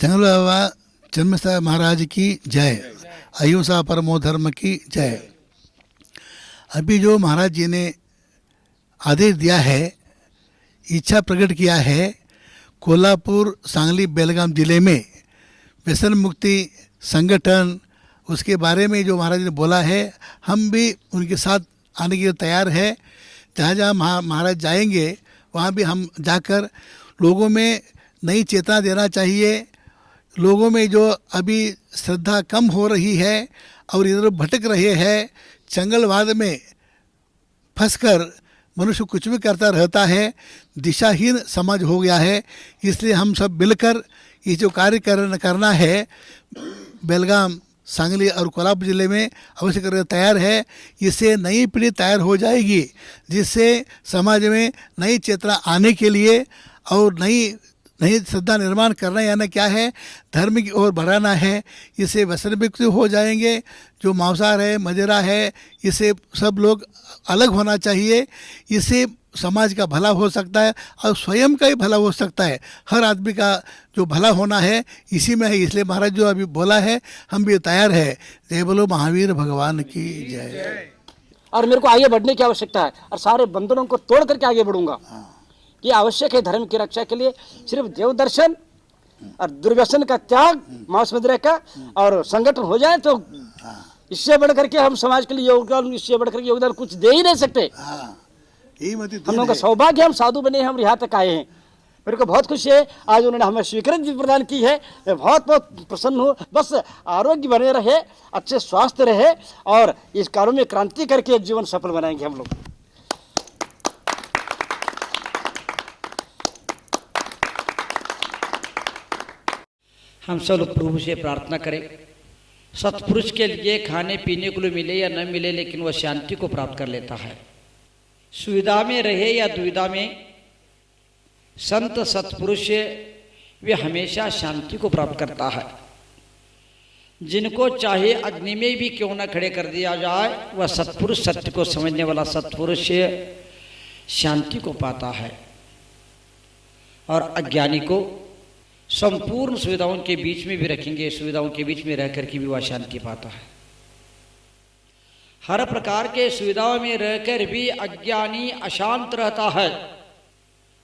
जंगल बाबा जन्मस्थल महाराज की जय, अहिंसा परमो धर्म की जय। अभी जो महाराज जी ने आदेश दिया है, इच्छा प्रकट किया है, कोल्हापुर, सांगली, बेलगाम जिले में व्यसन मुक्ति संगठन, उसके बारे में जो महाराज ने बोला है, हम भी उनके साथ आने के लिए तैयार है। जहाँ जहाँ महाराज जाएंगे वहाँ भी हम जाकर लोगों में नई चेतना देना चाहिए। लोगों में जो अभी श्रद्धा कम हो रही है और इधर भटक रहे हैं, चंगलवाद में फंसकर मनुष्य कुछ भी करता रहता है, दिशाहीन समाज हो गया है। इसलिए हम सब मिलकर ये जो कार्य करना है, बेलगाम, सांगली और कोल्हापुर जिले में अवश्य करने तैयार है। इससे नई पीढ़ी तैयार हो जाएगी, जिससे समाज में नई चेतना आने के लिए और नई श्रद्धा निर्माण करना, यानी क्या है, धर्म की ओर बढ़ाना है। इससे व्यसन मुक्त हो जाएंगे। जो मांसाहार है, मदिरा है, इससे सब लोग अलग होना चाहिए। इससे समाज का भला हो सकता है और स्वयं का ही भला हो सकता है। हर आदमी का जो भला होना है इसी में है। इसलिए महाराज जो अभी बोला है, हम भी तैयार है। जय बोलो महावीर भगवान की जय। और मेरे को आगे बढ़ने की आवश्यकता है और सारे बंधनों को तोड़ करके आगे बढ़ूंगा। ये आवश्यक है धर्म की रक्षा के लिए। सिर्फ देव दर्शन और दुर्व्यसन का त्याग, मांस मदिरा का और संगठन हो जाए तो इससे बढ़ करके हम समाज के लिए योगदान, इससे बढ़ करके योगदान कुछ दे ही नहीं सकते। हम लोगों का सौभाग्य, हम साधु बने, हम यहाँ तक आए हैं। मेरे को बहुत खुशी है आज उन्होंने हमें स्वीकृति प्रदान की है। मैं बहुत बहुत प्रसन्न हूँ। बस आरोग्य बने रहे, अच्छे स्वास्थ्य रहे और इस कार्यों में क्रांति करके जीवन सफल बनाएंगे हम लोग। हम सब लोग प्रभु से प्रार्थना करें, सत्पुरुष के लिए खाने पीने को मिले या न मिले, लेकिन वह शांति को प्राप्त कर लेता है। सुविधा में रहे या दुविधा में, संत सत्पुरुष वे हमेशा शांति को प्राप्त करता है। जिनको चाहे अग्नि में भी क्यों न खड़े कर दिया जाए, वह सत्पुरुष, सत्य को समझने वाला सत्पुरुष शांति को पाता है। और अज्ञानी को संपूर्ण सुविधाओं के बीच में भी रखेंगे, सुविधाओं के बीच में रह करके भी वह शांति पाता है। हर प्रकार के सुविधाओं में रहकर भी अज्ञानी अशांत रहता है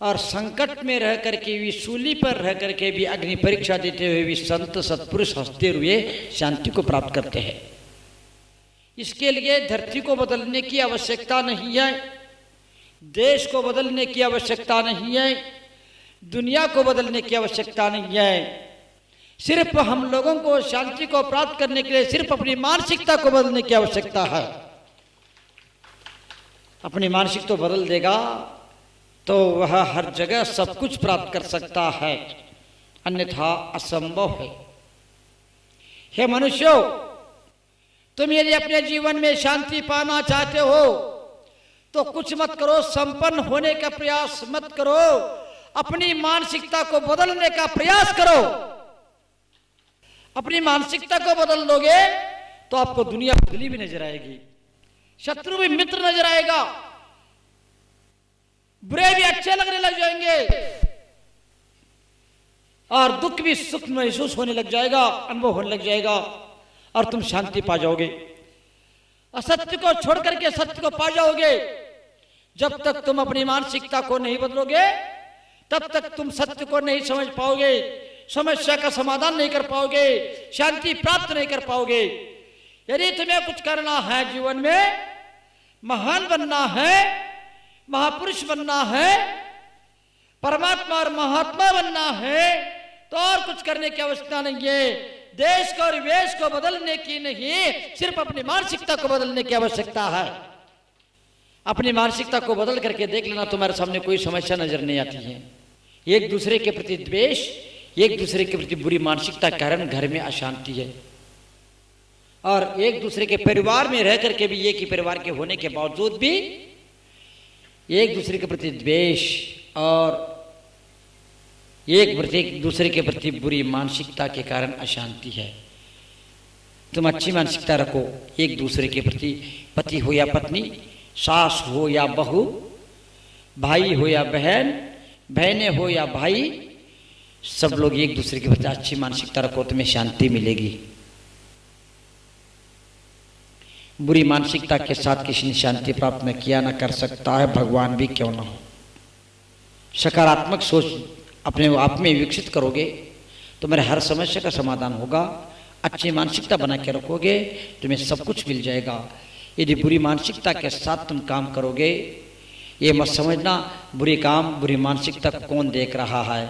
और संकट में रह करके भी, सूली पर रह करके भी, अग्नि परीक्षा देते हुए भी संत सत्पुरुष हंसते हुए शांति को प्राप्त करते हैं। इसके लिए धरती को बदलने की आवश्यकता नहीं है, देश को बदलने की आवश्यकता नहीं है, दुनिया को बदलने की आवश्यकता नहीं है। सिर्फ हम लोगों को शांति को प्राप्त करने के लिए सिर्फ अपनी मानसिकता को बदलने की आवश्यकता है। अपनी मानसिकता तो बदल देगा तो वह हर जगह सब कुछ प्राप्त कर सकता है, अन्यथा असंभव है। हे मनुष्यों, तुम यदि अपने जीवन में शांति पाना चाहते हो तो कुछ मत करो, संपन्न होने का प्रयास मत करो, अपनी मानसिकता को बदलने का प्रयास करो। अपनी मानसिकता को बदल दोगे तो आपको दुनिया बदली भी नजर आएगी, शत्रु भी मित्र नजर आएगा, बुरे भी अच्छे लगने लग जाएंगे और दुख भी सुख महसूस होने लग जाएगा, अनुभव होने लग जाएगा और तुम शांति पा जाओगे। असत्य को छोड़ करके सत्य को पा जाओगे। जब तक तुम अपनी मानसिकता को नहीं बदलोगे तब तक तुम सत्य को नहीं समझ पाओगे, समस्या का समाधान नहीं कर पाओगे, शांति प्राप्त नहीं कर पाओगे। यदि तुम्हें कुछ करना है जीवन में, महान बनना है, महापुरुष बनना है, परमात्मा और महात्मा बनना है, तो और कुछ करने की आवश्यकता नहीं है। देश को और वेश को बदलने की नहीं, सिर्फ अपनी मानसिकता को बदलने की आवश्यकता है। अपनी मानसिकता को बदल करके देख लेना, तुम्हारे सामने कोई समस्या नजर नहीं आती है। एक दूसरे के प्रति द्वेष, एक दूसरे के प्रति बुरी मानसिकता के कारण घर में अशांति है और एक दूसरे के परिवार में रह करके भी, एक ही परिवार के होने के बावजूद भी एक दूसरे के प्रति द्वेष और एक दूसरे के प्रति बुरी मानसिकता के कारण अशांति है। तुम अच्छी मानसिकता रखो एक दूसरे के प्रति, पति हो या पत्नी, सास हो या बहू, भाई हो या बहन, बहनें हो या भाई, सब लोग एक दूसरे के प्रति अच्छी मानसिकता रखो, तुम्हें शांति मिलेगी। बुरी मानसिकता के साथ किसी ने शांति प्राप्त न किया, न कर सकता है, भगवान भी क्यों ना हो। सकारात्मक सोच अपने आप में विकसित करोगे तो मेरे हर समस्या का समाधान होगा। अच्छी मानसिकता बना के रखोगे तुम्हें सब कुछ मिल जाएगा। यदि बुरी मानसिकता के साथ तुम काम करोगे, ये मत समझना बुरी काम बुरी मानसिकता को कौन देख रहा है,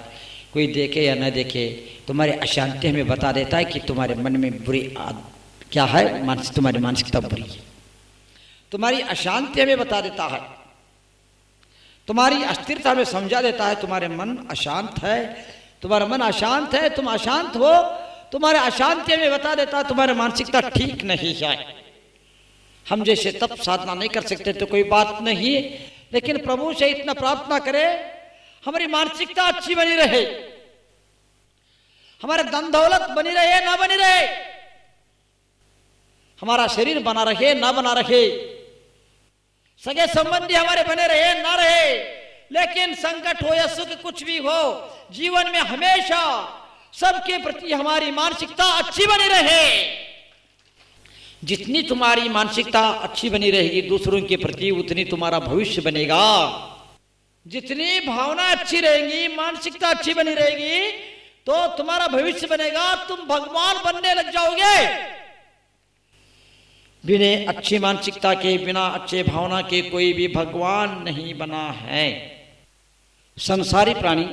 कोई देखे या न देखे, तुम्हारी अशांति हमें बता देता है कि तुम्हारे मन में बुरी क्या है, तुम्हारी मानसिकता बुरी है। तुम्हारी अशांति हमें बता देता है, तुम्हारी अस्थिरता हमें समझा देता है तुम्हारे मन अशांत है, तुम्हारा मन अशांत है, तुम अशांत हो, तुम्हारे अशांति हमें बता देता है तुम्हारी मानसिकता ठीक नहीं है। हम जैसे तप साधना नहीं कर सकते तो कोई बात नहीं, लेकिन प्रभु से इतना प्रार्थना करे हमारी मानसिकता अच्छी बनी रहे, हमारे धन दौलत बनी रहे ना बनी रहे, हमारा शरीर बना रहे ना बना रहे, सगे संबंधी हमारे बने रहे ना रहे, लेकिन संकट हो या सुख कुछ भी हो, जीवन में हमेशा सबके प्रति हमारी मानसिकता अच्छी बनी रहे। जितनी तुम्हारी मानसिकता अच्छी बनी रहेगी दूसरों के प्रति, उतनी तुम्हारा भविष्य बनेगा। जितनी भावना अच्छी रहेगी, मानसिकता अच्छी बनी रहेगी, तो तुम्हारा भविष्य बनेगा, तुम भगवान बनने लग जाओगे। बिना अच्छी मानसिकता के, बिना अच्छे भावना के कोई भी भगवान नहीं बना है। संसारी प्राणी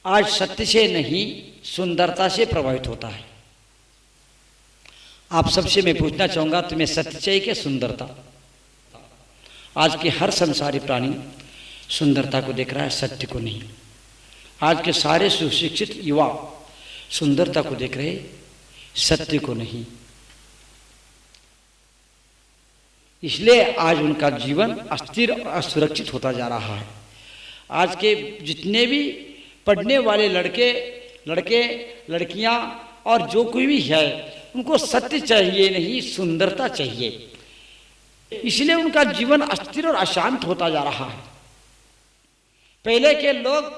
आज सत्य से नहीं सुंदरता से प्रभावित होता है। आप सबसे मैं पूछना चाहूंगा, तुम्हें सत्य चाहिए क्या सुंदरता? आज के हर संसारी प्राणी सुंदरता को देख रहा है, सत्य को नहीं। आज के सारे सुशिक्षित युवा सुंदरता को देख रहे, सत्य को नहीं। इसलिए आज उनका जीवन अस्थिर और असुरक्षित होता जा रहा है। आज के जितने भी पढ़ने वाले लड़के लड़कियां और जो कोई भी है, उनको सत्य चाहिए नहीं सुंदरता चाहिए, इसलिए उनका जीवन अस्थिर और अशांत होता जा रहा है। पहले के लोग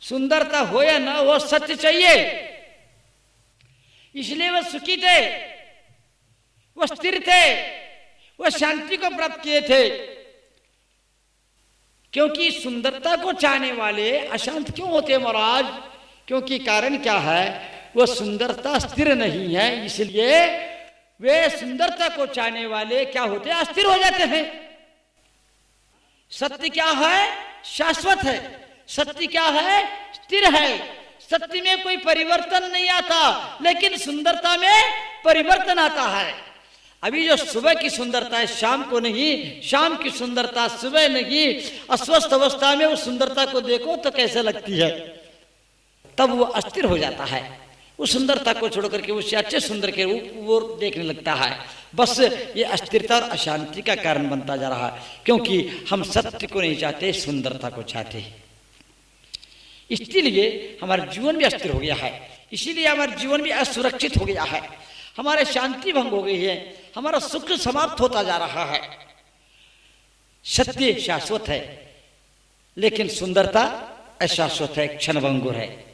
सुंदरता हो या ना हो सत्य चाहिए, इसलिए वह सुखी थे, वह स्थिर थे, वह शांति को प्राप्त किए थे। क्योंकि सुंदरता को चाहने वाले अशांत क्यों होते महाराज? क्योंकि कारण क्या है, वह सुंदरता स्थिर नहीं है, इसलिए वे सुंदरता को चाहने वाले क्या होते हैं, अस्थिर हो जाते हैं। सत्य क्या है? शाश्वत है। सत्य क्या है? स्थिर है। सत्य में कोई परिवर्तन नहीं आता, लेकिन सुंदरता में परिवर्तन आता है। अभी जो सुबह की सुंदरता है शाम को नहीं, शाम की सुंदरता सुबह नहीं। अस्वस्थ अवस्था में उस सुंदरता को देखो तो कैसे लगती है, तब वो अस्थिर हो जाता है। उस सुंदरता को छोड़ करके उससे अच्छे सुंदर के रूप वो देखने लगता है। बस ये अस्थिरता और अशांति का कारण बनता जा रहा है, क्योंकि हम सत्य को नहीं चाहते, सुंदरता को चाहते हैं। इसलिए हमारा जीवन भी अस्थिर हो गया है, इसीलिए हमारा जीवन भी असुरक्षित हो गया है, हमारे शांति भंग हो गई है, हमारा सुख समाप्त होता जा रहा है। सत्य शाश्वत है, लेकिन सुंदरता अशाश्वत है, क्षणभंगुर है।